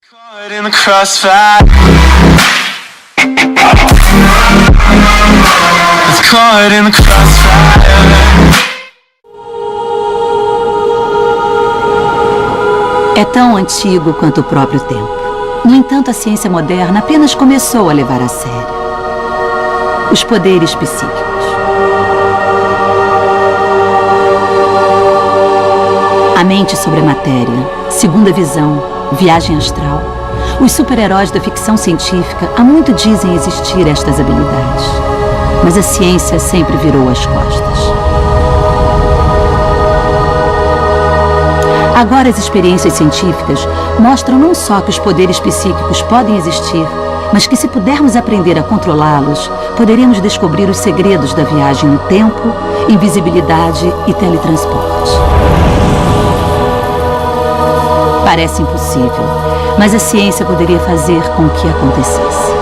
Caught in the crossfire. It's caught in the crossfire. É tão antigo quanto o próprio tempo. No entanto, a ciência moderna apenas começou a levar a sério os poderes psíquicos. A mente sobre a matéria, segunda visão, viagem astral. Os super-heróis da ficção científica há muito dizem existir estas habilidades. Mas a ciência sempre virou as costas. Agora as experiências científicas mostram não só que os poderes psíquicos podem existir, mas que se pudermos aprender a controlá-los, poderemos descobrir os segredos da viagem no tempo, invisibilidade e teletransporte. Parece impossível, mas a ciência poderia fazer com que acontecesse.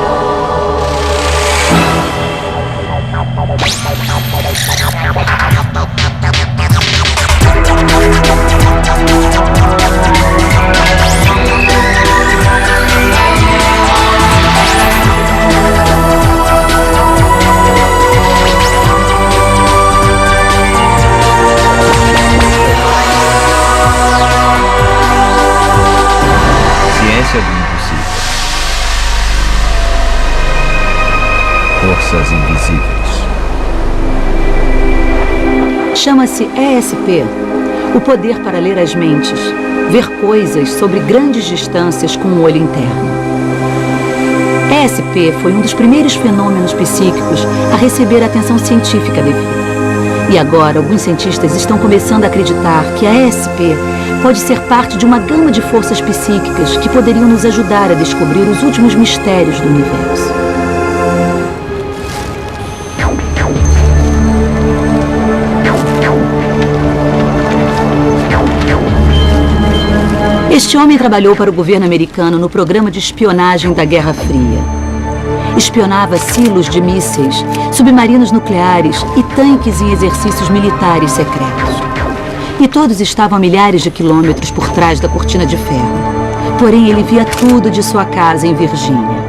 Ciência do impossível. Forças invisíveis. Chama-se ESP, o poder para ler as mentes, ver coisas sobre grandes distâncias com o olho interno. ESP foi um dos primeiros fenômenos psíquicos a receber a atenção científica devida. E agora, alguns cientistas estão começando a acreditar que a ESP pode ser parte de uma gama de forças psíquicas que poderiam nos ajudar a descobrir os últimos mistérios do universo. Este homem trabalhou para o governo americano no programa de espionagem da Guerra Fria. Espionava silos de mísseis, submarinos nucleares e tanques em exercícios militares secretos. E todos estavam a milhares de quilômetros por trás da cortina de ferro. Porém, ele via tudo de sua casa em Virgínia.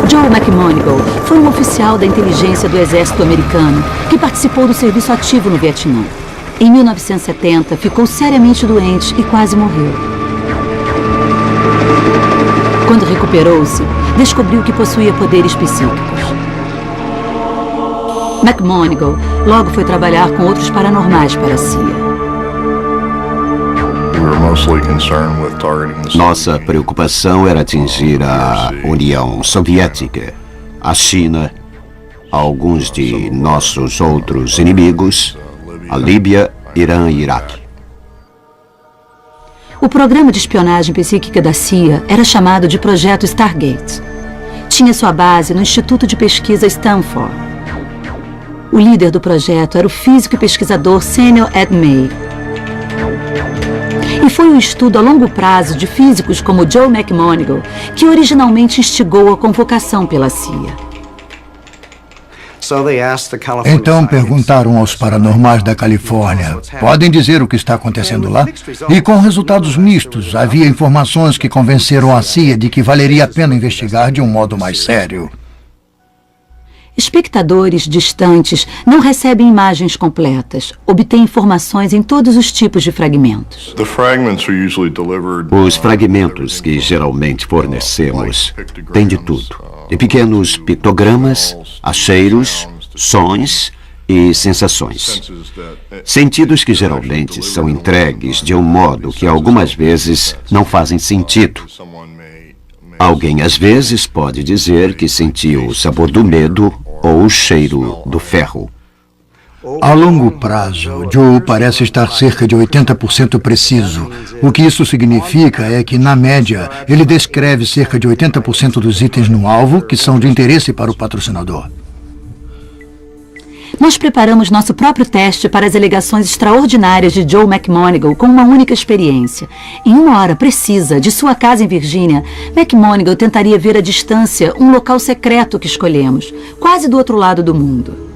Joe McMoneagle foi um oficial da inteligência do exército americano que participou do serviço ativo no Vietnã. Em 1970, ficou seriamente doente e quase morreu. Quando recuperou-se, descobriu que possuía poderes psíquicos. McMoneagle logo foi trabalhar com outros paranormais para a CIA. Nossa preocupação era atingir a União Soviética, a China, alguns de nossos outros inimigos, a Líbia, Irã e Iraque. O programa de espionagem psíquica da CIA era chamado de Projeto Stargate. Tinha sua base no Instituto de Pesquisa Stanford. O líder do projeto era o físico e pesquisador Samuel Ed May. E foi um estudo a longo prazo de físicos como Joe McMoneagle que originalmente instigou a convocação pela CIA. Então perguntaram aos paranormais da Califórnia, podem dizer o que está acontecendo lá? E com resultados mistos, havia informações que convenceram a CIA de que valeria a pena investigar de um modo mais sério. Espectadores distantes não recebem imagens completas, obtêm informações em todos os tipos de fragmentos. Os fragmentos que geralmente fornecemos têm de tudo. De pequenos pictogramas, a cheiros, sons e sensações. Sentidos que geralmente são entregues de um modo que algumas vezes não fazem sentido. Alguém às vezes pode dizer que sentiu o sabor do medo ou o cheiro do ferro. A longo prazo, Joe parece estar cerca de 80% preciso. O que isso significa é que, na média, ele descreve cerca de 80% dos itens no alvo que são de interesse para o patrocinador. Nós preparamos nosso próprio teste para as alegações extraordinárias de Joe McMoneagle com uma única experiência. Em uma hora precisa, de sua casa em Virgínia, McMoneagle tentaria ver à distância um local secreto que escolhemos, quase do outro lado do mundo.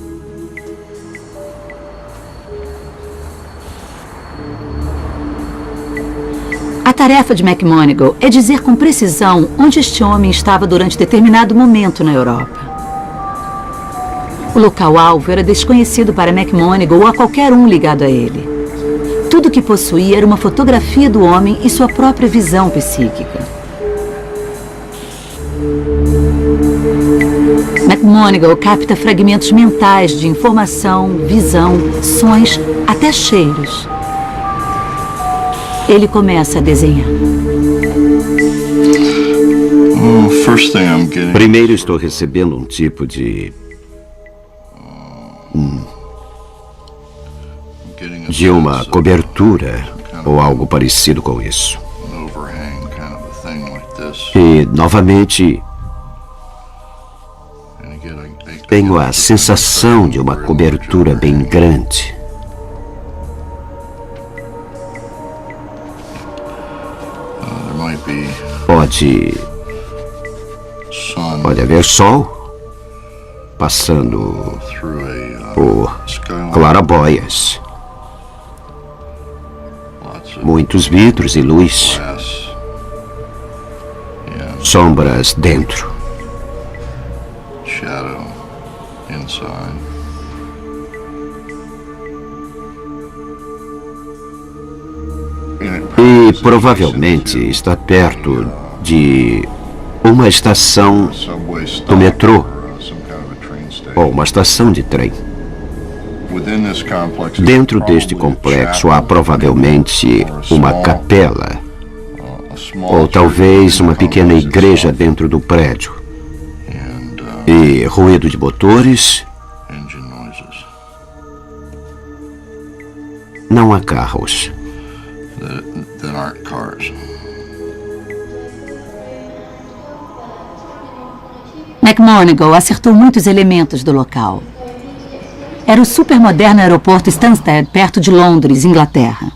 A tarefa de McMonigal é dizer com precisão onde este homem estava durante determinado momento na Europa. O local-alvo era desconhecido para McMonigal ou a qualquer um ligado a ele. Tudo o que possuía era uma fotografia do homem e sua própria visão psíquica. McMonigal capta fragmentos mentais de informação, visão, sons, até cheiros. Ele começa a desenhar. Primeiro estou recebendo um tipo de uma cobertura ou algo parecido com isso. E, novamente, tenho a sensação de uma cobertura bem grande. Pode haver sol passando por claraboias, muitos vidros e luz, sombras dentro. E provavelmente está perto de uma estação do metrô ou uma estação de trem. Dentro deste complexo há provavelmente uma capela ou talvez uma pequena igreja dentro do prédio. E ruído de motores. Não há carros. McMonigal acertou muitos elementos do local. Era o supermoderno aeroporto Stansted, perto de Londres, Inglaterra.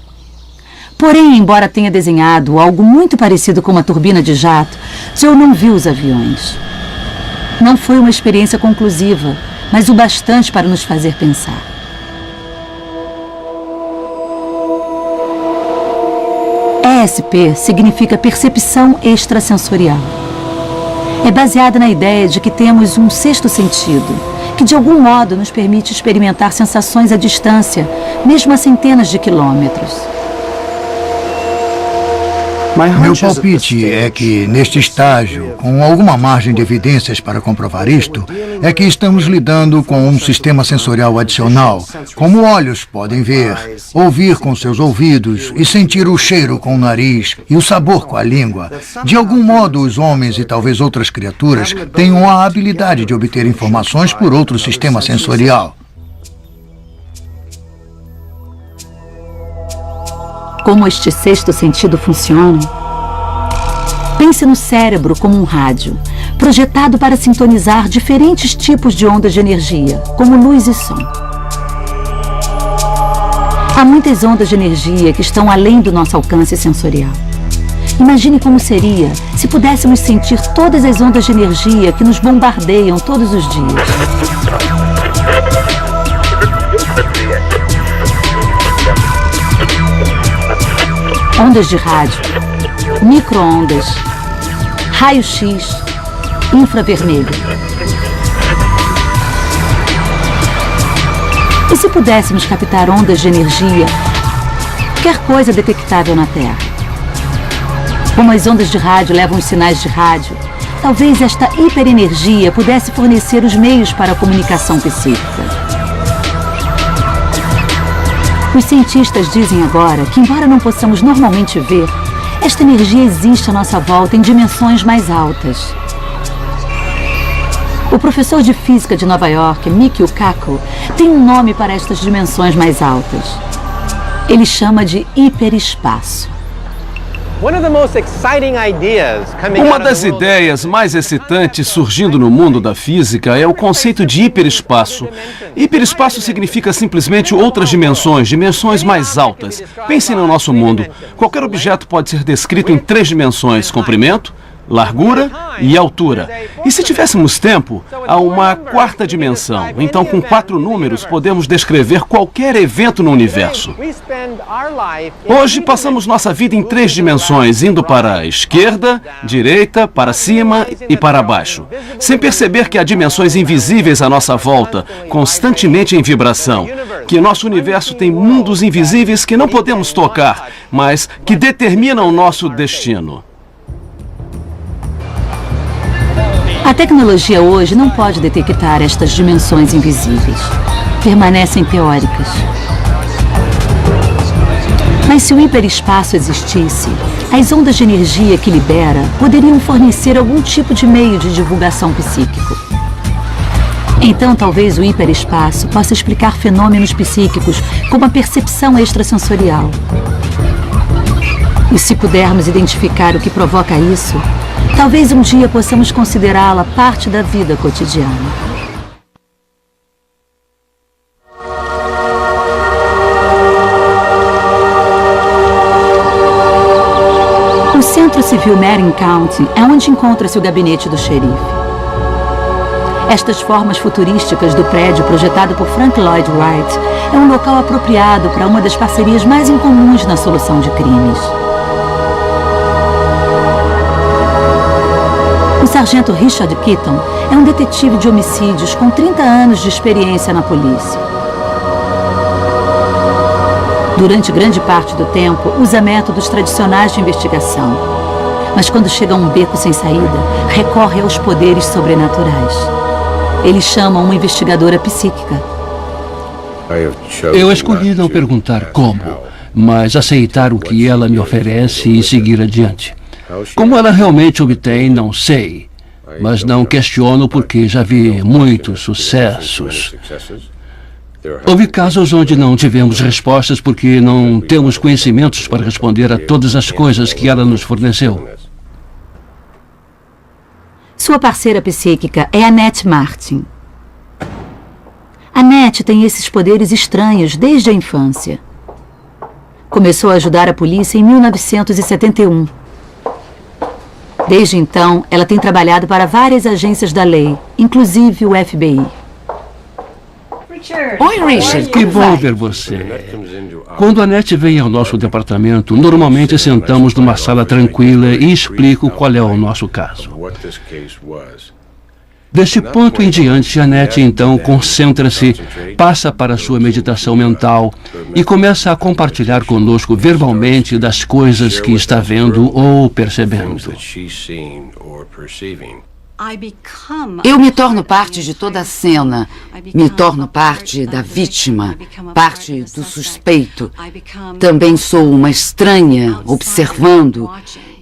Porém, embora tenha desenhado algo muito parecido com uma turbina de jato, Joe não viu os aviões. Não foi uma experiência conclusiva, mas o bastante para nos fazer pensar. ESP significa percepção extrasensorial. É baseada na ideia de que temos um sexto sentido, que de algum modo nos permite experimentar sensações à distância, mesmo a centenas de quilômetros. Meu palpite é que, neste estágio, com alguma margem de evidências para comprovar isto, é que estamos lidando com um sistema sensorial adicional, como olhos podem ver, ouvir com seus ouvidos e sentir o cheiro com o nariz e o sabor com a língua. De algum modo, os homens e talvez outras criaturas tenham a habilidade de obter informações por outro sistema sensorial. Como este sexto sentido funciona? Pense no cérebro como um rádio, projetado para sintonizar diferentes tipos de ondas de energia, como luz e som. Há muitas ondas de energia que estão além do nosso alcance sensorial. Imagine como seria se pudéssemos sentir todas as ondas de energia que nos bombardeiam todos os dias. Ondas de rádio, micro-ondas, raio-x, infravermelho. E se pudéssemos captar ondas de energia, qualquer coisa detectável na Terra? Como as ondas de rádio levam os sinais de rádio, talvez esta hiperenergia pudesse fornecer os meios para a comunicação psíquica. Os cientistas dizem agora que, embora não possamos normalmente ver, esta energia existe à nossa volta em dimensões mais altas. O professor de física de Nova York, Mikio Kaku, tem um nome para estas dimensões mais altas. Ele chama de hiperespaço. Uma das ideias mais excitantes surgindo no mundo da física é o conceito de hiperespaço. Hiperespaço significa simplesmente outras dimensões, dimensões mais altas. Pensem no nosso mundo. Qualquer objeto pode ser descrito em 3 dimensões: comprimento, largura e altura. E se tivéssemos tempo, há uma quarta dimensão. Então, com 4 números, podemos descrever qualquer evento no universo. Hoje, passamos nossa vida em 3 dimensões, indo para a esquerda, direita, para cima e para baixo, sem perceber que há dimensões invisíveis à nossa volta, constantemente em vibração, que nosso universo tem mundos invisíveis que não podemos tocar, mas que determinam o nosso destino. A tecnologia hoje não pode detectar estas dimensões invisíveis. Permanecem teóricas. Mas se o hiperespaço existisse, as ondas de energia que libera poderiam fornecer algum tipo de meio de divulgação psíquico. Então, talvez o hiperespaço possa explicar fenômenos psíquicos como a percepção extrasensorial. E se pudermos identificar o que provoca isso, talvez um dia possamos considerá-la parte da vida cotidiana. O Centro Civil Marin County é onde encontra-se o gabinete do xerife. Estas formas futurísticas do prédio projetado por Frank Lloyd Wright é um local apropriado para uma das parcerias mais incomuns na solução de crimes. O sargento Richard Keaton é um detetive de homicídios com 30 anos de experiência na polícia. Durante grande parte do tempo, usa métodos tradicionais de investigação. Mas quando chega a um beco sem saída, recorre aos poderes sobrenaturais. Eles chamam uma investigadora psíquica. Eu escolhi não perguntar como, mas aceitar o que ela me oferece e seguir adiante. Como ela realmente obtém, não sei, mas não questiono porque já vi muitos sucessos. Houve casos onde não tivemos respostas porque não temos conhecimentos para responder a todas as coisas que ela nos forneceu. Sua parceira psíquica é Annette Martin. Annette tem esses poderes estranhos desde a infância. Começou a ajudar a polícia em 1971. Desde então, ela tem trabalhado para várias agências da lei, inclusive o FBI. Oi, Richard. Que bom ver você. Quando a Annette vem ao nosso departamento, normalmente sentamos numa sala tranquila e explico qual é o nosso caso. Deste ponto em diante, a Annette então concentra-se, passa para a sua meditação mental e começa a compartilhar conosco verbalmente das coisas que está vendo ou percebendo. Eu me torno parte de toda a cena, me torno parte da vítima, parte do suspeito. Também sou uma estranha, observando.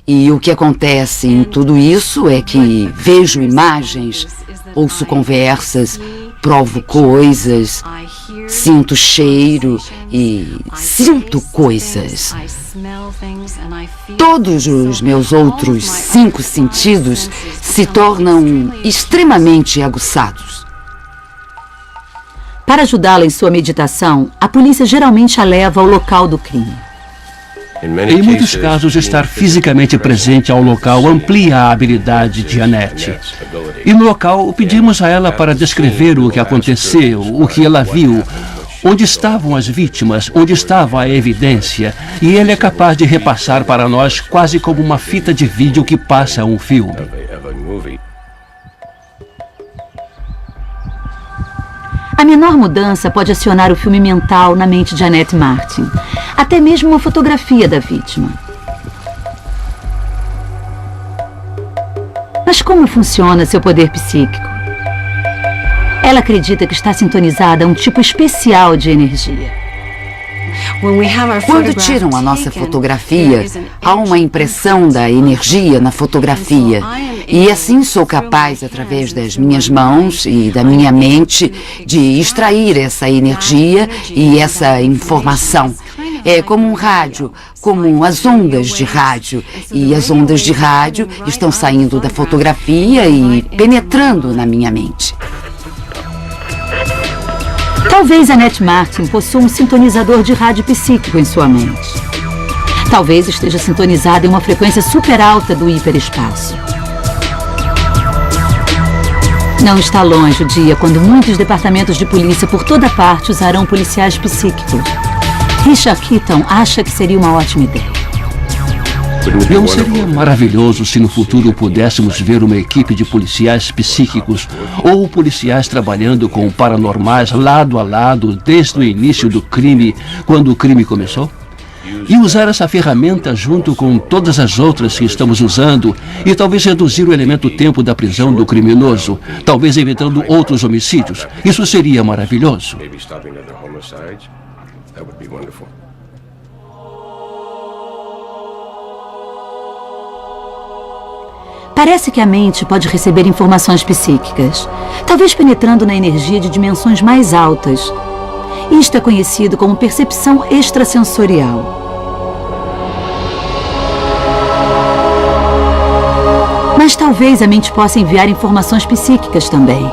E o que acontece em tudo isso é que vejo imagens, ouço conversas, provo coisas, sinto cheiro e sinto coisas. Todos os meus outros 5 sentidos se tornam extremamente aguçados. Para ajudá-la em sua meditação, a polícia geralmente a leva ao local do crime. Em muitos casos, estar fisicamente presente ao local amplia a habilidade de Annette. E no local, pedimos a ela para descrever o que aconteceu, o que ela viu, onde estavam as vítimas, onde estava a evidência, e ele é capaz de repassar para nós quase como uma fita de vídeo que passa um filme. A menor mudança pode acionar o filme mental na mente de Annette Martin, até mesmo uma fotografia da vítima. Mas como funciona seu poder psíquico? Ela acredita que está sintonizada a um tipo especial de energia. Quando tiram a nossa fotografia, há uma impressão da energia na fotografia. E assim sou capaz, através das minhas mãos e da minha mente, de extrair essa energia e essa informação. É como um rádio, como as ondas de rádio. E as ondas de rádio estão saindo da fotografia e penetrando na minha mente. Talvez Annette Martin possua um sintonizador de rádio psíquico em sua mente. Talvez esteja sintonizada em uma frequência super alta do hiperespaço. Não está longe o dia quando muitos departamentos de polícia por toda parte usarão policiais psíquicos. Richard Keaton acha que seria uma ótima ideia. Não seria maravilhoso se no futuro pudéssemos ver uma equipe de policiais psíquicos ou policiais trabalhando com paranormais lado a lado desde o início do crime, quando o crime começou? E usar essa ferramenta junto com todas as outras que estamos usando e talvez reduzir o elemento tempo da prisão do criminoso, talvez evitando outros homicídios. Isso seria maravilhoso. Parece que a mente pode receber informações psíquicas, talvez penetrando na energia de dimensões mais altas. Isto é conhecido como percepção extrasensorial. Mas talvez a mente possa enviar informações psíquicas também.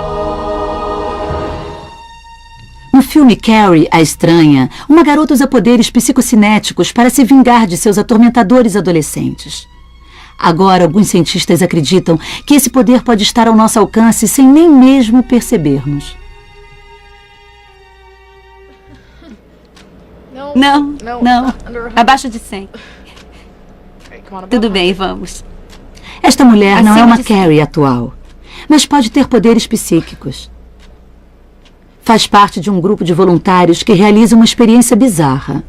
No filme Carrie, a Estranha, uma garota usa poderes psicocinéticos para se vingar de seus atormentadores adolescentes. Agora, alguns cientistas acreditam que esse poder pode estar ao nosso alcance sem nem mesmo percebermos. Não. Abaixo de 100. Tudo bem, vamos. Esta mulher não é uma Carrie atual, mas pode ter poderes psíquicos. Faz parte de um grupo de voluntários que realiza uma experiência bizarra.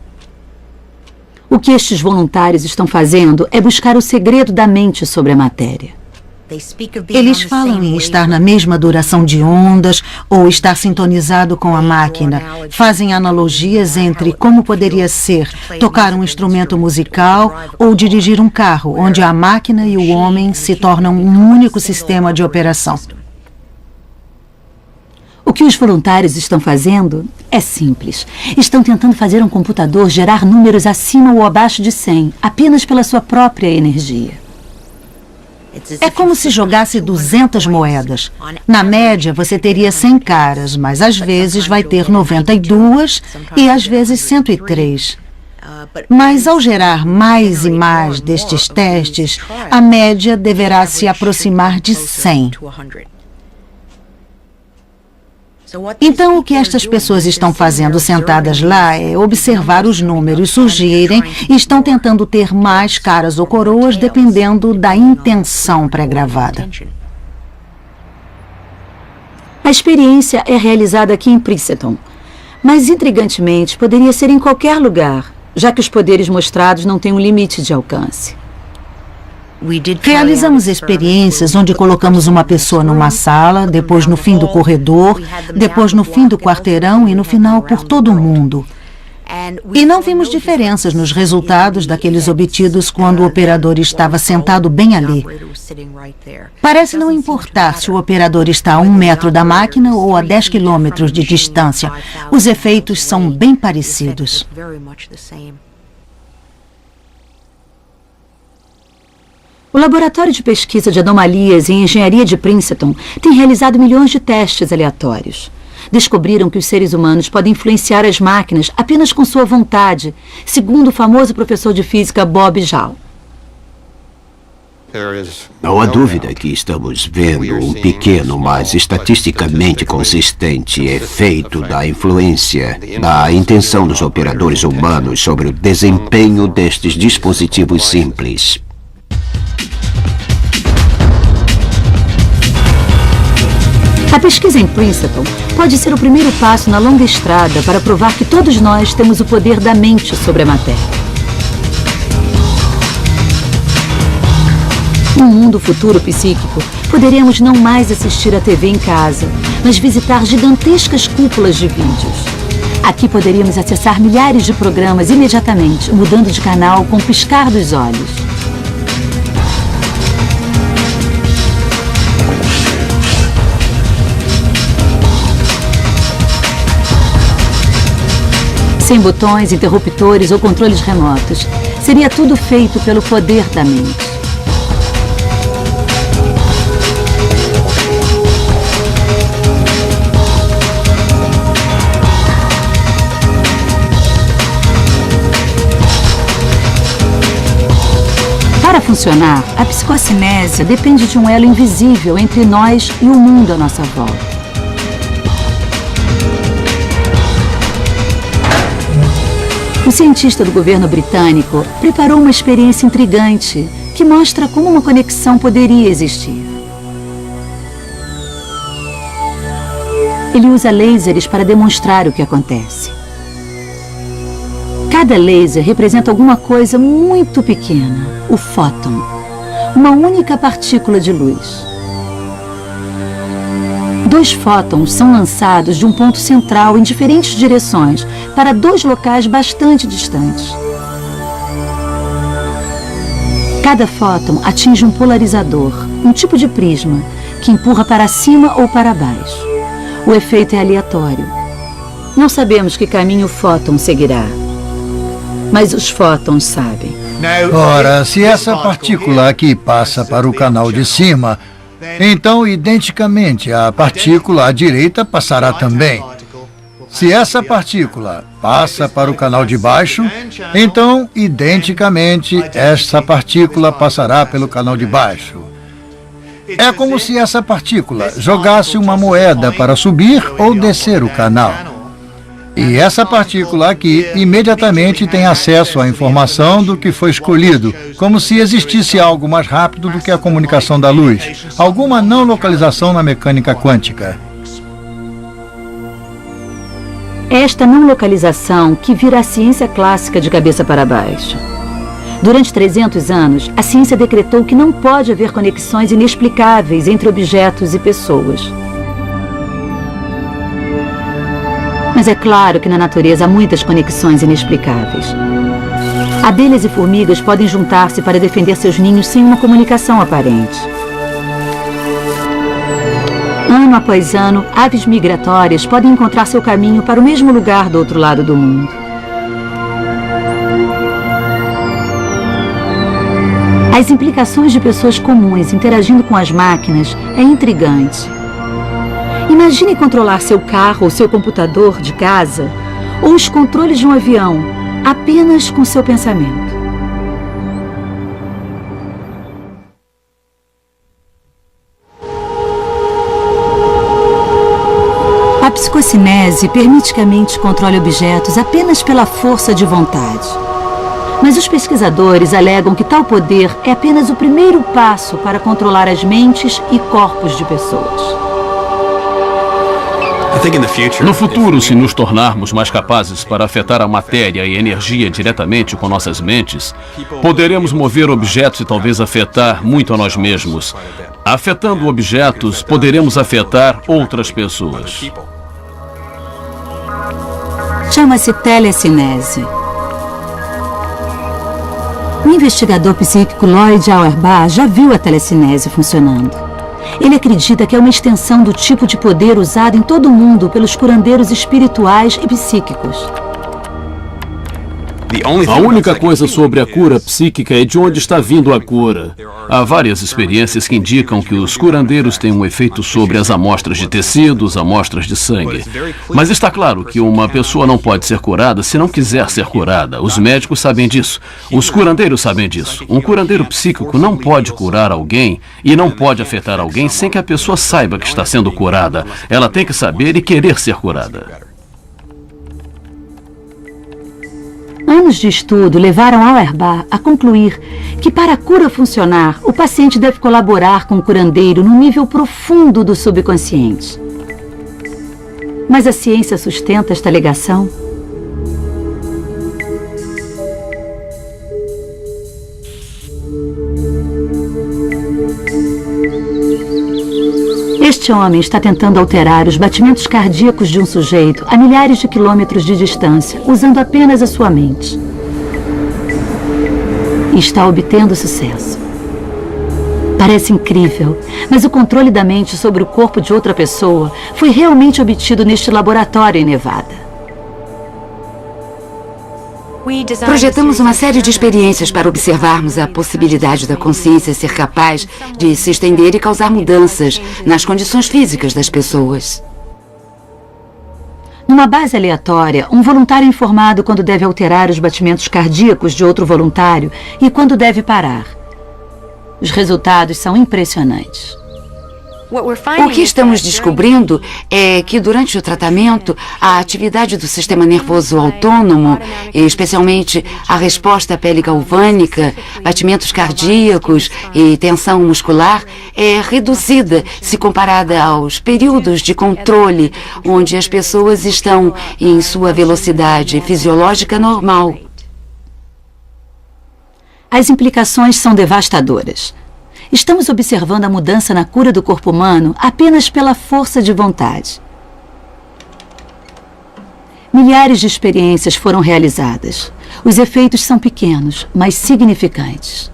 O que estes voluntários estão fazendo é buscar o segredo da mente sobre a matéria. Eles falam em estar na mesma duração de ondas ou estar sintonizado com a máquina. Fazem analogias entre como poderia ser tocar um instrumento musical ou dirigir um carro, onde a máquina e o homem se tornam um único sistema de operação. O que os voluntários estão fazendo é simples. Estão tentando fazer um computador gerar números acima ou abaixo de 100, apenas pela sua própria energia. É como se jogasse 200 moedas. Na média, você teria 100 caras, mas às vezes vai ter 92 e às vezes 103. Mas ao gerar mais e mais destes testes, a média deverá se aproximar de 100. Então, o que estas pessoas estão fazendo sentadas lá é observar os números surgirem e estão tentando ter mais caras ou coroas dependendo da intenção pré-gravada. A experiência é realizada aqui em Princeton, mas intrigantemente poderia ser em qualquer lugar, já que os poderes mostrados não têm um limite de alcance. Realizamos experiências onde colocamos uma pessoa numa sala, depois no fim do corredor, depois no fim do quarteirão e no final por todo o mundo. E não vimos diferenças nos resultados daqueles obtidos quando o operador estava sentado bem ali. Parece não importar se o operador está a 1 metro da máquina ou a 10 quilômetros de distância. Os efeitos são bem parecidos. O Laboratório de Pesquisa de Anomalias em Engenharia de Princeton tem realizado milhões de testes aleatórios. Descobriram que os seres humanos podem influenciar as máquinas apenas com sua vontade, segundo o famoso professor de física Bob Jall. Não há dúvida que estamos vendo um pequeno, mas estatisticamente consistente efeito da influência, da intenção dos operadores humanos sobre o desempenho destes dispositivos simples. A pesquisa em Princeton pode ser o primeiro passo na longa estrada para provar que todos nós temos o poder da mente sobre a matéria. Num mundo futuro psíquico, poderemos não mais assistir à TV em casa, mas visitar gigantescas cúpulas de vídeos. Aqui poderíamos acessar milhares de programas imediatamente, mudando de canal com o piscar dos olhos. Sem botões, interruptores ou controles remotos. Seria tudo feito pelo poder da mente. Para funcionar, a psicocinésia depende de um elo invisível entre nós e o mundo à nossa volta. O cientista do governo britânico preparou uma experiência intrigante que mostra como uma conexão poderia existir. Ele usa lasers para demonstrar o que acontece. Cada laser representa alguma coisa muito pequena, o fóton, uma única partícula de luz. 2 fótons são lançados de um ponto central em diferentes direções para 2 locais bastante distantes. Cada fóton atinge um polarizador, um tipo de prisma, que empurra para cima ou para baixo. O efeito é aleatório. Não sabemos que caminho o fóton seguirá, mas os fótons sabem. Ora, se essa partícula aqui passa para o canal de cima, então, identicamente, a partícula à direita passará também. Se essa partícula passa para o canal de baixo, então, identicamente, essa partícula passará pelo canal de baixo. É como se essa partícula jogasse uma moeda para subir ou descer o canal. E essa partícula aqui imediatamente tem acesso à informação do que foi escolhido, como se existisse algo mais rápido do que a comunicação da luz, alguma não localização na mecânica quântica. É esta não localização que vira a ciência clássica de cabeça para baixo. Durante 300 anos, a ciência decretou que não pode haver conexões inexplicáveis entre objetos e pessoas. Mas é claro que na natureza há muitas conexões inexplicáveis. Abelhas e formigas podem juntar-se para defender seus ninhos sem uma comunicação aparente. Ano após ano, aves migratórias podem encontrar seu caminho para o mesmo lugar do outro lado do mundo. As implicações de pessoas comuns interagindo com as máquinas é intrigante. Imagine controlar seu carro ou seu computador de casa ou os controles de um avião apenas com seu pensamento. A psicocinese permite que a mente controle objetos apenas pela força de vontade. Mas os pesquisadores alegam que tal poder é apenas o primeiro passo para controlar as mentes e corpos de pessoas. No futuro, se nos tornarmos mais capazes para afetar a matéria e a energia diretamente com nossas mentes, poderemos mover objetos e talvez afetar muito a nós mesmos. Afetando objetos, poderemos afetar outras pessoas. Chama-se telecinese. O investigador psíquico Lloyd Auerbach já viu a telecinese funcionando. Ele acredita que é uma extensão do tipo de poder usado em todo o mundo pelos curandeiros espirituais e psíquicos. A única coisa sobre a cura psíquica é de onde está vindo a cura. Há várias experiências que indicam que os curandeiros têm um efeito sobre as amostras de tecidos, amostras de sangue. Mas está claro que uma pessoa não pode ser curada se não quiser ser curada. Os médicos sabem disso. Os curandeiros sabem disso. Um curandeiro psíquico não pode curar alguém e não pode afetar alguém sem que a pessoa saiba que está sendo curada. Ela tem que saber e querer ser curada. Anos de estudo levaram Auerbach a concluir que, para a cura funcionar, o paciente deve colaborar com o curandeiro num nível profundo do subconsciente. Mas a ciência sustenta esta alegação? Este homem está tentando alterar os batimentos cardíacos de um sujeito a milhares de quilômetros de distância, usando apenas a sua mente. E está obtendo sucesso. Parece incrível, mas o controle da mente sobre o corpo de outra pessoa foi realmente obtido neste laboratório em Nevada. Projetamos uma série de experiências para observarmos a possibilidade da consciência ser capaz de se estender e causar mudanças nas condições físicas das pessoas. Numa base aleatória, um voluntário é informado quando deve alterar os batimentos cardíacos de outro voluntário e quando deve parar. Os resultados são impressionantes. O que estamos descobrindo é que durante o tratamento, a atividade do sistema nervoso autônomo, especialmente a resposta à pele galvânica, batimentos cardíacos e tensão muscular, é reduzida se comparada aos períodos de controle, onde as pessoas estão em sua velocidade fisiológica normal. As implicações são devastadoras. Estamos observando a mudança na cura do corpo humano apenas pela força de vontade. Milhares de experiências foram realizadas. Os efeitos são pequenos, mas significantes.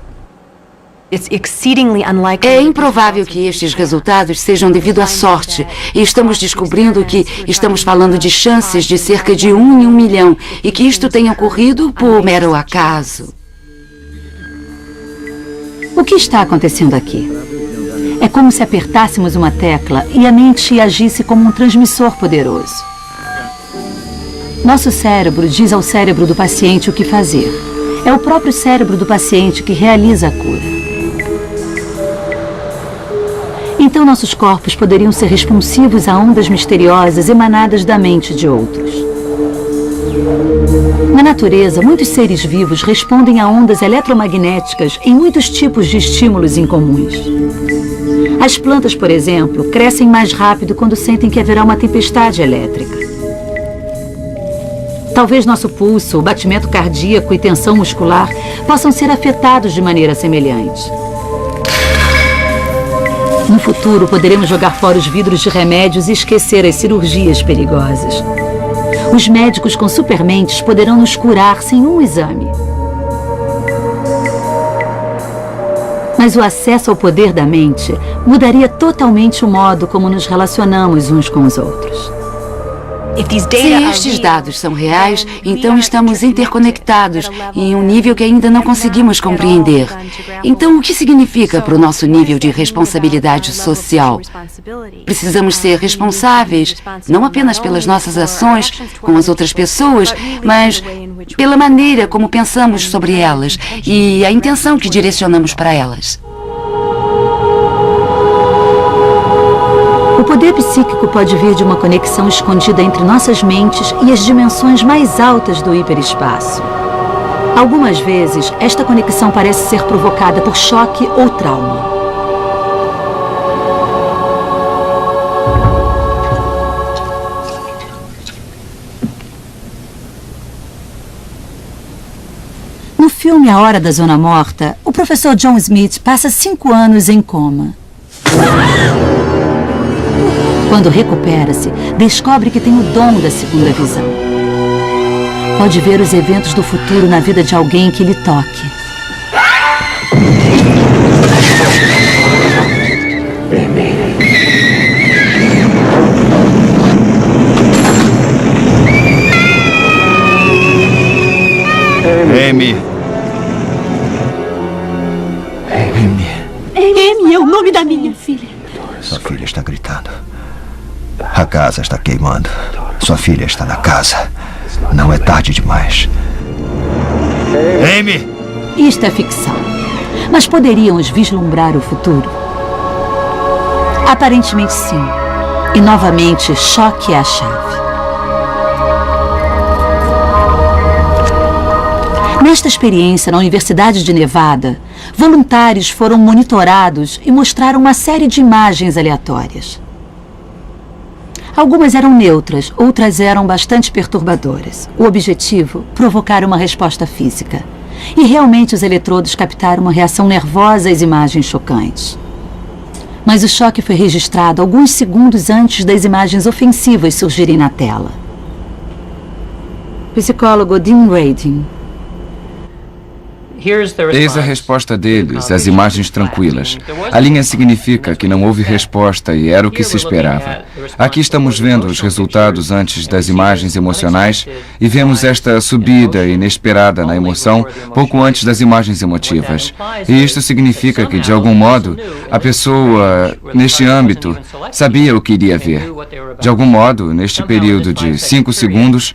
É improvável que estes resultados sejam devido à sorte, e estamos descobrindo que estamos falando de chances de cerca de 1 em 1 milhão, e que isto tenha ocorrido por mero acaso. O que está acontecendo aqui? É como se apertássemos uma tecla e a mente agisse como um transmissor poderoso. Nosso cérebro diz ao cérebro do paciente o que fazer. É o próprio cérebro do paciente que realiza a cura. Então nossos corpos poderiam ser responsivos a ondas misteriosas emanadas da mente de outros. Na natureza, muitos seres vivos respondem a ondas eletromagnéticas em muitos tipos de estímulos incomuns. As plantas, por exemplo, crescem mais rápido quando sentem que haverá uma tempestade elétrica. Talvez nosso pulso, batimento cardíaco e tensão muscular possam ser afetados de maneira semelhante. No futuro, poderemos jogar fora os vidros de remédios e esquecer as cirurgias perigosas. Os médicos com supermentes poderão nos curar sem um exame. Mas o acesso ao poder da mente mudaria totalmente o modo como nos relacionamos uns com os outros. Se estes dados são reais, então estamos interconectados em um nível que ainda não conseguimos compreender. Então, o que significa para o nosso nível de responsabilidade social? Precisamos ser responsáveis, não apenas pelas nossas ações com as outras pessoas, mas pela maneira como pensamos sobre elas e a intenção que direcionamos para elas. O poder psíquico pode vir de uma conexão escondida entre nossas mentes e as dimensões mais altas do hiperespaço. Algumas vezes, esta conexão parece ser provocada por choque ou trauma. No filme A Hora da Zona Morta, o professor John Smith passa 5 anos em coma. Quando recupera-se, descobre que tem o dom da segunda visão. Pode ver os eventos do futuro na vida de alguém que lhe toque. Amy. Amy é o nome da minha filha. Sua filha está gritando. A casa está queimando. Sua filha está na casa. Não é tarde demais. Amy! Isto é ficção. Mas poderíamos vislumbrar o futuro? Aparentemente sim. E novamente, choque é a chave. Nesta experiência na Universidade de Nevada, voluntários foram monitorados e mostraram uma série de imagens aleatórias. Algumas eram neutras, outras eram bastante perturbadoras. O objetivo, provocar uma resposta física. E realmente os eletrodos captaram uma reação nervosa às imagens chocantes. Mas o choque foi registrado alguns segundos antes das imagens ofensivas surgirem na tela. Psicólogo Dean Radin. Eis a resposta deles, as imagens tranquilas. A linha significa que não houve resposta e era o que se esperava. Aqui estamos vendo os resultados antes das imagens emocionais e vemos esta subida inesperada na emoção pouco antes das imagens emotivas. E isto significa que, de algum modo, a pessoa, neste âmbito, sabia o que iria ver. De algum modo, neste período de 5 segundos,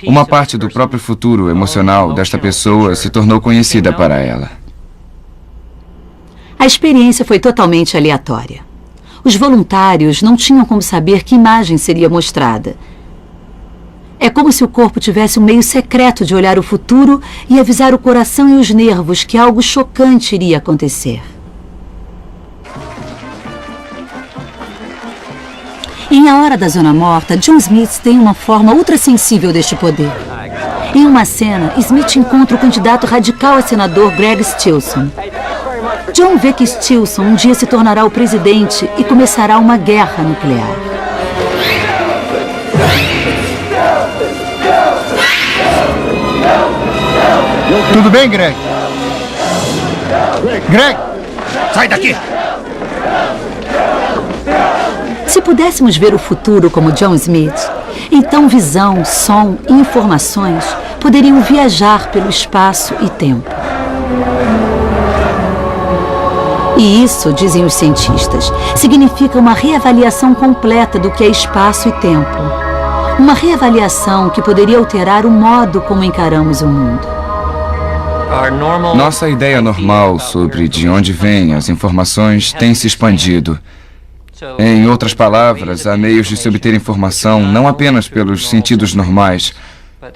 uma parte do próprio futuro emocional desta pessoa se tornou conhecida para ela. A experiência foi totalmente aleatória. Os voluntários não tinham como saber que imagem seria mostrada. É como se o corpo tivesse um meio secreto de olhar o futuro e avisar o coração e os nervos que algo chocante iria acontecer. Em A Hora da Zona Morta, John Smith tem uma forma ultrassensível deste poder. Em uma cena, Smith encontra o candidato radical a senador Greg Stilson. John vê que Stilson um dia se tornará o presidente e começará uma guerra nuclear. Tudo bem, Greg? Greg! Sai daqui! Se pudéssemos ver o futuro como John Smith, então visão, som e informações poderiam viajar pelo espaço e tempo. E isso, dizem os cientistas, significa uma reavaliação completa do que é espaço e tempo. Uma reavaliação que poderia alterar o modo como encaramos o mundo. Nossa ideia normal sobre de onde vêm as informações tem se expandido. Em outras palavras, há meios de se obter informação não apenas pelos sentidos normais,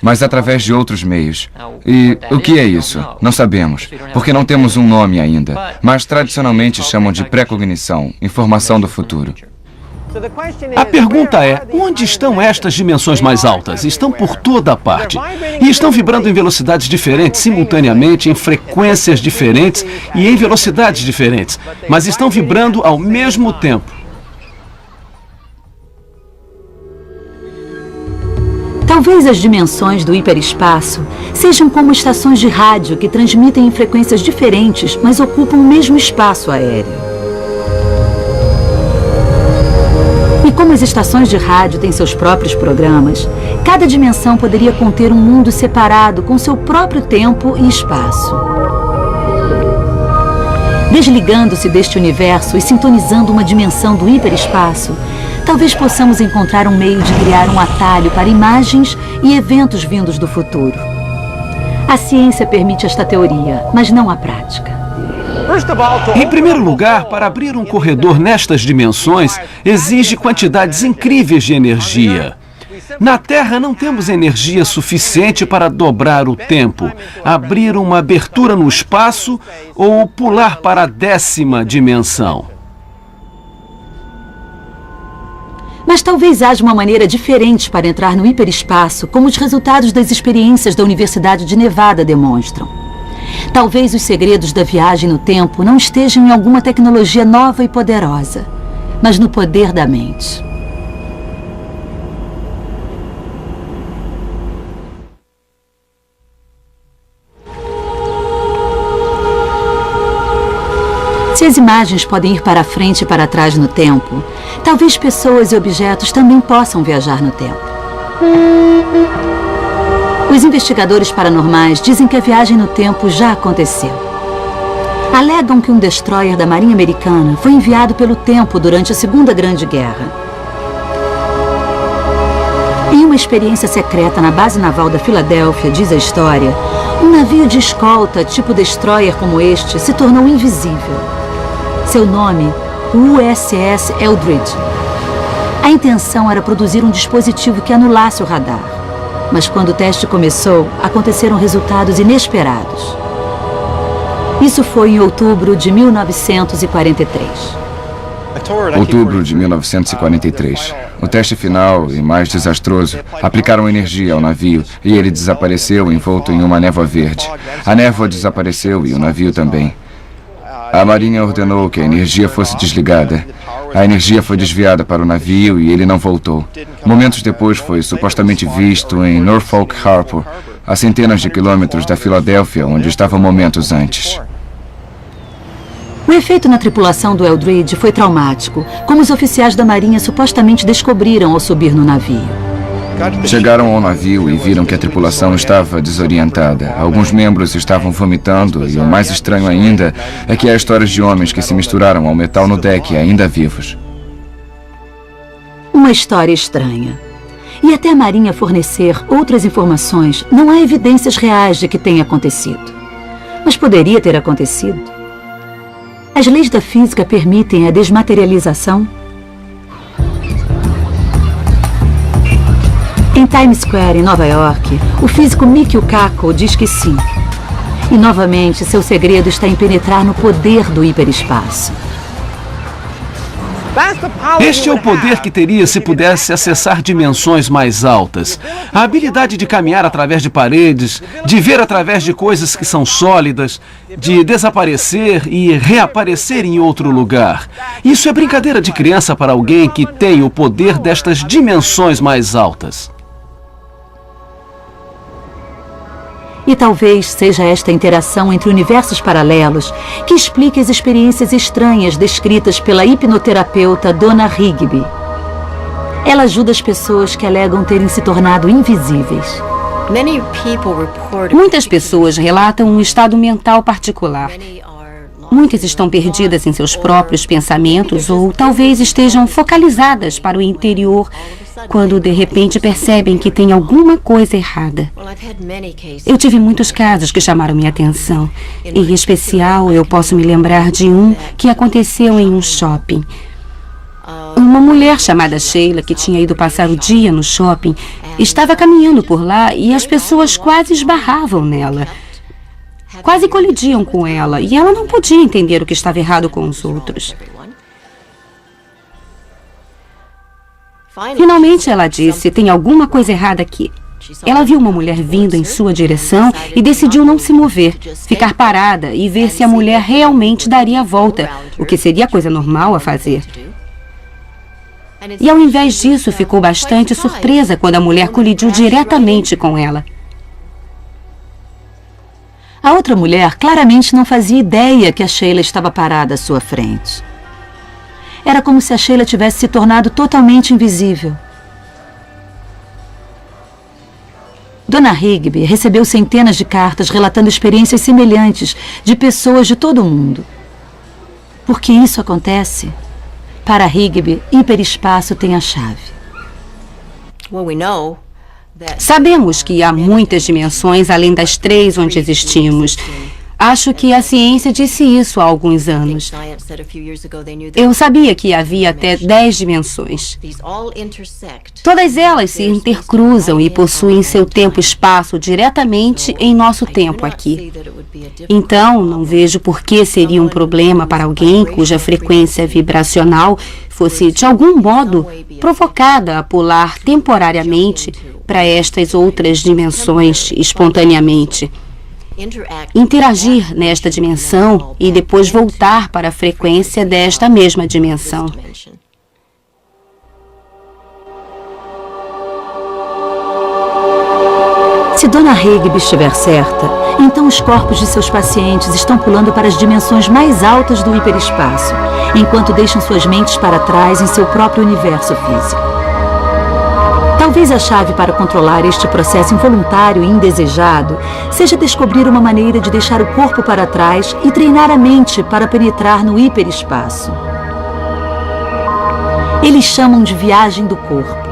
mas através de outros meios. E o que é isso? Não sabemos, porque não temos um nome ainda, mas tradicionalmente chamam de pré-cognição, informação do futuro. A pergunta é, onde estão estas dimensões mais altas? Estão por toda parte. E estão vibrando em velocidades diferentes, simultaneamente, em frequências diferentes e em velocidades diferentes. Mas estão vibrando ao mesmo tempo. Talvez as dimensões do hiperespaço sejam como estações de rádio que transmitem em frequências diferentes, mas ocupam o mesmo espaço aéreo. E como as estações de rádio têm seus próprios programas, cada dimensão poderia conter um mundo separado com seu próprio tempo e espaço. Desligando-se deste universo e sintonizando uma dimensão do hiperespaço, talvez possamos encontrar um meio de criar um atalho para imagens e eventos vindos do futuro. A ciência permite esta teoria, mas não a prática. Em primeiro lugar, para abrir um corredor nestas dimensões, exige quantidades incríveis de energia. Na Terra não temos energia suficiente para dobrar o tempo, abrir uma abertura no espaço ou pular para a 10ª dimensão. Mas talvez haja uma maneira diferente para entrar no hiperespaço, como os resultados das experiências da Universidade de Nevada demonstram. Talvez os segredos da viagem no tempo não estejam em alguma tecnologia nova e poderosa, mas no poder da mente. Se as imagens podem ir para frente e para trás no tempo, talvez pessoas e objetos também possam viajar no tempo. Os investigadores paranormais dizem que a viagem no tempo já aconteceu. Alegam que um destroyer da Marinha Americana foi enviado pelo tempo durante a Segunda Grande Guerra. Em uma experiência secreta na base naval da Filadélfia, diz a história, um navio de escolta tipo destroyer como este se tornou invisível. Seu nome, o USS Eldridge. A intenção era produzir um dispositivo que anulasse o radar. Mas quando o teste começou, aconteceram resultados inesperados. Isso foi em outubro de 1943. Outubro de 1943. O teste final e mais desastroso. Aplicaram energia ao navio e ele desapareceu envolto em uma névoa verde. A névoa desapareceu e o navio também. A Marinha ordenou que a energia fosse desligada. A energia foi desviada para o navio e ele não voltou. Momentos depois foi supostamente visto em Norfolk Harbor, a centenas de quilômetros da Filadélfia, onde estava momentos antes. O efeito na tripulação do Eldridge foi traumático, como os oficiais da Marinha supostamente descobriram ao subir no navio. Chegaram ao navio e viram que a tripulação estava desorientada. Alguns membros estavam vomitando e o mais estranho ainda é que há histórias de homens que se misturaram ao metal no deck ainda vivos. Uma história estranha. E até a Marinha fornecer outras informações, não há evidências reais de que tenha acontecido. Mas poderia ter acontecido. As leis da física permitem a desmaterialização? Em Times Square, em Nova York, o físico Michio Kaku diz que sim. E, novamente, seu segredo está em penetrar no poder do hiperespaço. Este é o poder que teria se pudesse acessar dimensões mais altas. A habilidade de caminhar através de paredes, de ver através de coisas que são sólidas, de desaparecer e reaparecer em outro lugar. Isso é brincadeira de criança para alguém que tem o poder destas dimensões mais altas. E talvez seja esta interação entre universos paralelos que explique as experiências estranhas descritas pela hipnoterapeuta Donna Higby. Ela ajuda as pessoas que alegam terem se tornado invisíveis. Muitas pessoas relatam um estado mental particular. Muitas estão perdidas em seus próprios pensamentos ou talvez estejam focalizadas para o interior quando de repente percebem que tem alguma coisa errada. Eu tive muitos casos que chamaram minha atenção. Em especial, eu posso me lembrar de um que aconteceu em um shopping. Uma mulher chamada Sheila, que tinha ido passar o dia no shopping, estava caminhando por lá e as pessoas quase esbarravam nela. Quase colidiam com ela e ela não podia entender o que estava errado com os outros. Finalmente ela disse, tem alguma coisa errada aqui. Ela viu uma mulher vindo em sua direção e decidiu não se mover, ficar parada e ver se a mulher realmente daria a volta, o que seria a coisa normal a fazer. E ao invés disso, ficou bastante surpresa quando a mulher colidiu diretamente com ela. A outra mulher claramente não fazia ideia que a Sheila estava parada à sua frente. Era como se a Sheila tivesse se tornado totalmente invisível. Donna Higby recebeu centenas de cartas relatando experiências semelhantes de pessoas de todo o mundo. Por que isso acontece? Para Higby, hiperespaço tem a chave. Sabemos que há muitas dimensões além das 3 onde existimos. Acho que a ciência disse isso há alguns anos. Eu sabia que havia até 10 dimensões. Todas elas se intercruzam e possuem seu tempo-espaço diretamente em nosso tempo aqui. Então, não vejo por que seria um problema para alguém cuja frequência vibracional fosse, de algum modo, provocada a pular temporariamente para estas outras dimensões espontaneamente. Interagir nesta dimensão e depois voltar para a frequência desta mesma dimensão. Se Donna Higby estiver certa, então os corpos de seus pacientes estão pulando para as dimensões mais altas do hiperespaço, enquanto deixam suas mentes para trás em seu próprio universo físico. Talvez a chave para controlar este processo involuntário e indesejado seja descobrir uma maneira de deixar o corpo para trás e treinar a mente para penetrar no hiperespaço. Eles chamam de viagem do corpo.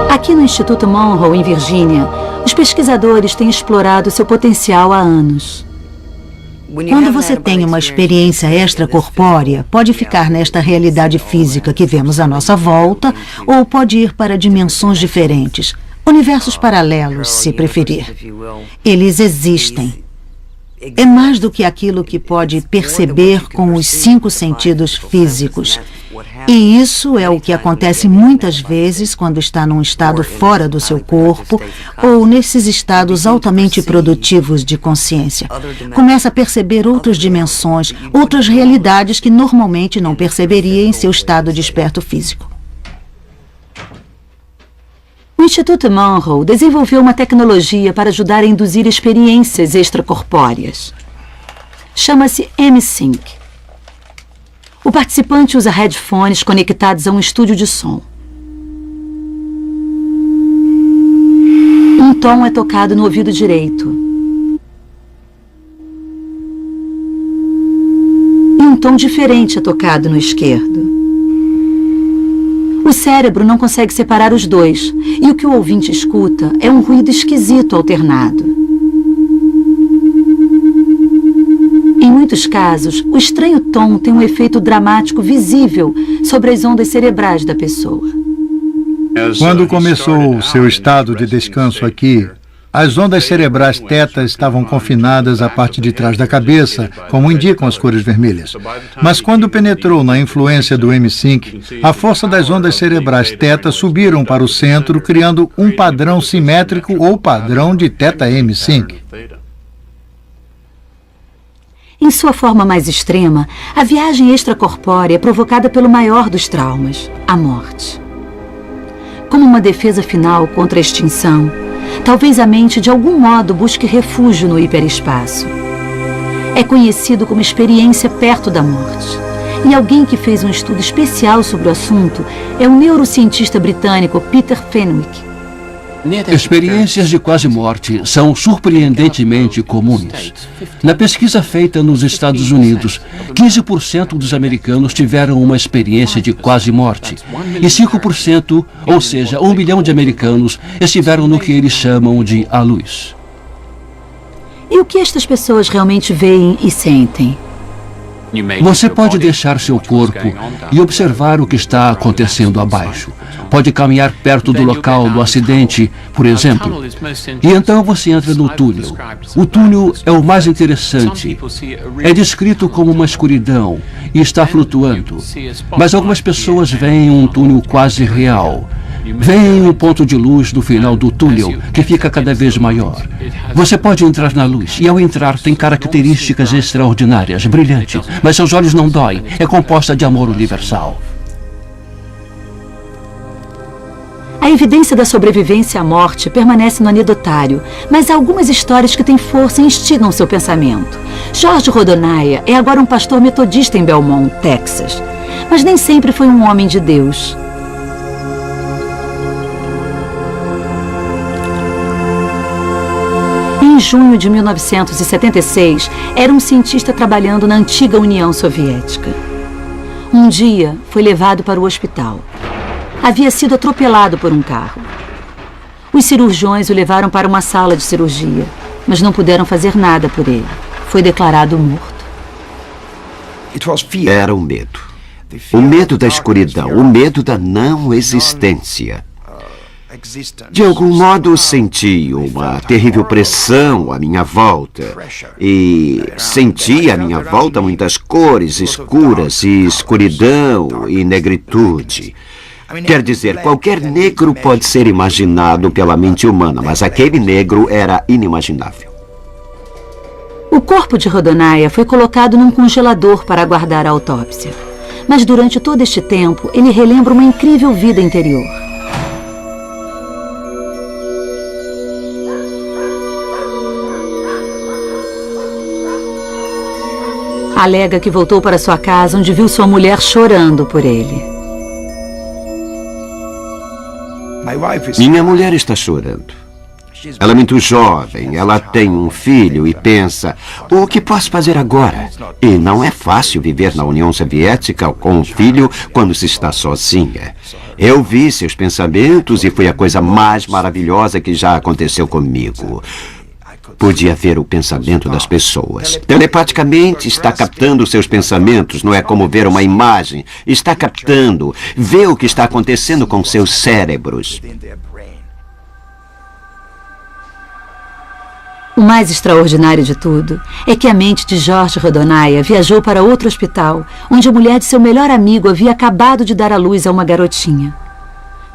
Aqui no Instituto Monroe, em Virgínia, os pesquisadores têm explorado seu potencial há anos. Quando você tem uma experiência extracorpórea, pode ficar nesta realidade física que vemos à nossa volta, ou pode ir para dimensões diferentes, universos paralelos, se preferir. Eles existem. É mais do que aquilo que pode perceber com os 5 sentidos físicos. E isso é o que acontece muitas vezes quando está num estado fora do seu corpo ou nesses estados altamente produtivos de consciência. Começa a perceber outras dimensões, outras realidades que normalmente não perceberia em seu estado desperto físico. O Instituto Monroe desenvolveu uma tecnologia para ajudar a induzir experiências extracorpóreas. Chama-se M-Sync. O participante usa headphones conectados a um estúdio de som. Um tom é tocado no ouvido direito. E um tom diferente é tocado no esquerdo. O cérebro não consegue separar os dois, e o que o ouvinte escuta é um ruído esquisito alternado. muitos casos, o estranho tom tem um efeito dramático visível sobre as ondas cerebrais da pessoa. Quando começou o seu estado de descanso aqui, as ondas cerebrais θ estavam confinadas à parte de trás da cabeça, como indicam as cores vermelhas. Mas quando penetrou na influência do M-Sync, a força das ondas cerebrais θ subiram para o centro, criando um padrão simétrico ou padrão de θM-Sync. Em sua forma mais extrema, a viagem extracorpórea é provocada pelo maior dos traumas, a morte. Como uma defesa final contra a extinção, talvez a mente de algum modo busque refúgio no hiperespaço. É conhecido como experiência perto da morte. E alguém que fez um estudo especial sobre o assunto é o neurocientista britânico Peter Fenwick. Experiências de quase morte são surpreendentemente comuns. Na pesquisa feita nos Estados Unidos, 15% dos americanos tiveram uma experiência de quase morte e 5%, ou seja, 1 milhão de americanos, estiveram no que eles chamam de a luz. E o que estas pessoas realmente veem e sentem? Você pode deixar seu corpo e observar o que está acontecendo abaixo. Pode caminhar perto do local do acidente, por exemplo. E então você entra no túnel. O túnel é o mais interessante. É descrito como uma escuridão e está flutuando. Mas algumas pessoas veem um túnel quase real. Veem um ponto de luz no final do túnel, que fica cada vez maior. Você pode entrar na luz, e ao entrar tem características extraordinárias, brilhante, mas seus olhos não doem, é composta de amor universal. A evidência da sobrevivência à morte permanece no anedotário, mas há algumas histórias que têm força e instigam seu pensamento. George Rodonaya é agora um pastor metodista em Belmont, Texas, mas nem sempre foi um homem de Deus. Em junho de 1976, era um cientista trabalhando na antiga União Soviética. Um dia, foi levado para o hospital. Havia sido atropelado por um carro. Os cirurgiões o levaram para uma sala de cirurgia, mas não puderam fazer nada por ele. Foi declarado morto. Era o medo. O medo da escuridão, o medo da não existência. De algum modo senti uma terrível pressão à minha volta e senti à minha volta muitas cores escuras e escuridão e negritude. Quer dizer, qualquer negro pode ser imaginado pela mente humana, mas aquele negro era inimaginável. O corpo de Rodonaya foi colocado num congelador para aguardar a autópsia. Mas durante todo este tempo, ele relembra uma incrível vida interior. Alega que voltou para sua casa, onde viu sua mulher chorando por ele. Minha mulher está chorando. Ela é muito jovem, ela tem um filho e pensa, o que posso fazer agora? E não é fácil viver na União Soviética com um filho quando se está sozinha. Eu vi seus pensamentos e foi a coisa mais maravilhosa que já aconteceu comigo. Podia ver o pensamento das pessoas. Telepaticamente está captando seus pensamentos, não é como ver uma imagem. Está captando, vê o que está acontecendo com seus cérebros. O mais extraordinário de tudo é que a mente de George Rodonaya viajou para outro hospital, onde a mulher de seu melhor amigo havia acabado de dar à luz a uma garotinha.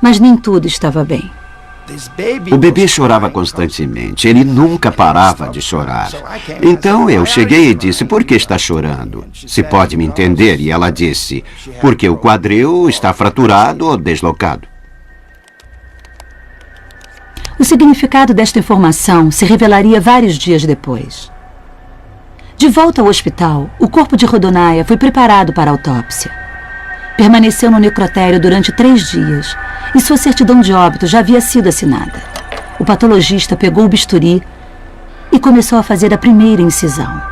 Mas nem tudo estava bem. O bebê chorava constantemente, ele nunca parava de chorar. Então eu cheguei e disse, por que está chorando? Se pode me entender? E ela disse, porque o quadril está fraturado ou deslocado. O significado desta informação se revelaria vários dias depois. De volta ao hospital, o corpo de Rodonaya foi preparado para a autópsia. Permaneceu no necrotério durante 3 dias e sua certidão de óbito já havia sido assinada. O patologista pegou o bisturi e começou a fazer a primeira incisão.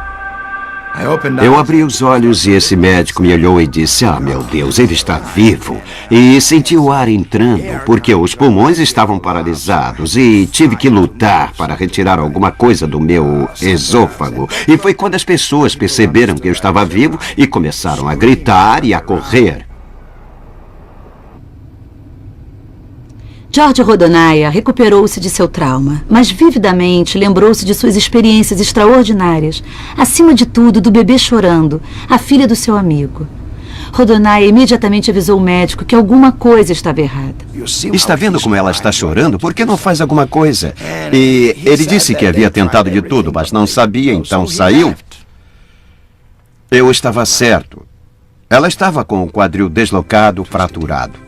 Eu abri os olhos e esse médico me olhou e disse: "Ah, meu Deus, ele está vivo." E senti o ar entrando, porque os pulmões estavam paralisados e tive que lutar para retirar alguma coisa do meu esôfago. E foi quando as pessoas perceberam que eu estava vivo e começaram a gritar e a correr. George Rodonaia recuperou-se de seu trauma, mas vividamente lembrou-se de suas experiências extraordinárias, acima de tudo do bebê chorando, a filha do seu amigo. Rodonaia imediatamente avisou o médico que alguma coisa estava errada. Está vendo como ela está chorando? Por que não faz alguma coisa? E ele disse que havia tentado de tudo, mas não sabia, então saiu. Eu estava certo. Ela estava com o quadril deslocado, fraturado.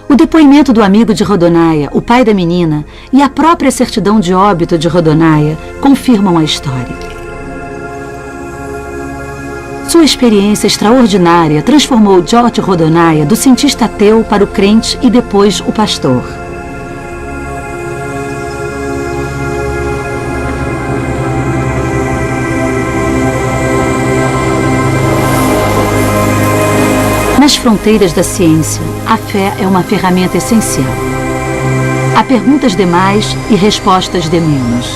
O depoimento do amigo de Rodonaia, o pai da menina, e a própria certidão de óbito de Rodonaia confirmam a história. Sua experiência extraordinária transformou George Rodonaia do cientista ateu para o crente e depois o pastor. Nas fronteiras da ciência, a fé é uma ferramenta essencial. Há perguntas demais e respostas de menos.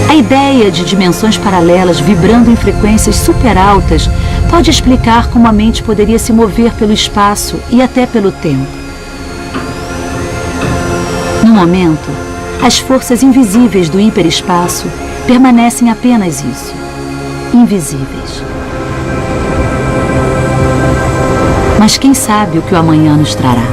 A ideia de dimensões paralelas vibrando em frequências super altas pode explicar como a mente poderia se mover pelo espaço e até pelo tempo. No momento, as forças invisíveis do hiperespaço permanecem apenas isso, invisíveis. Mas quem sabe o que o amanhã nos trará?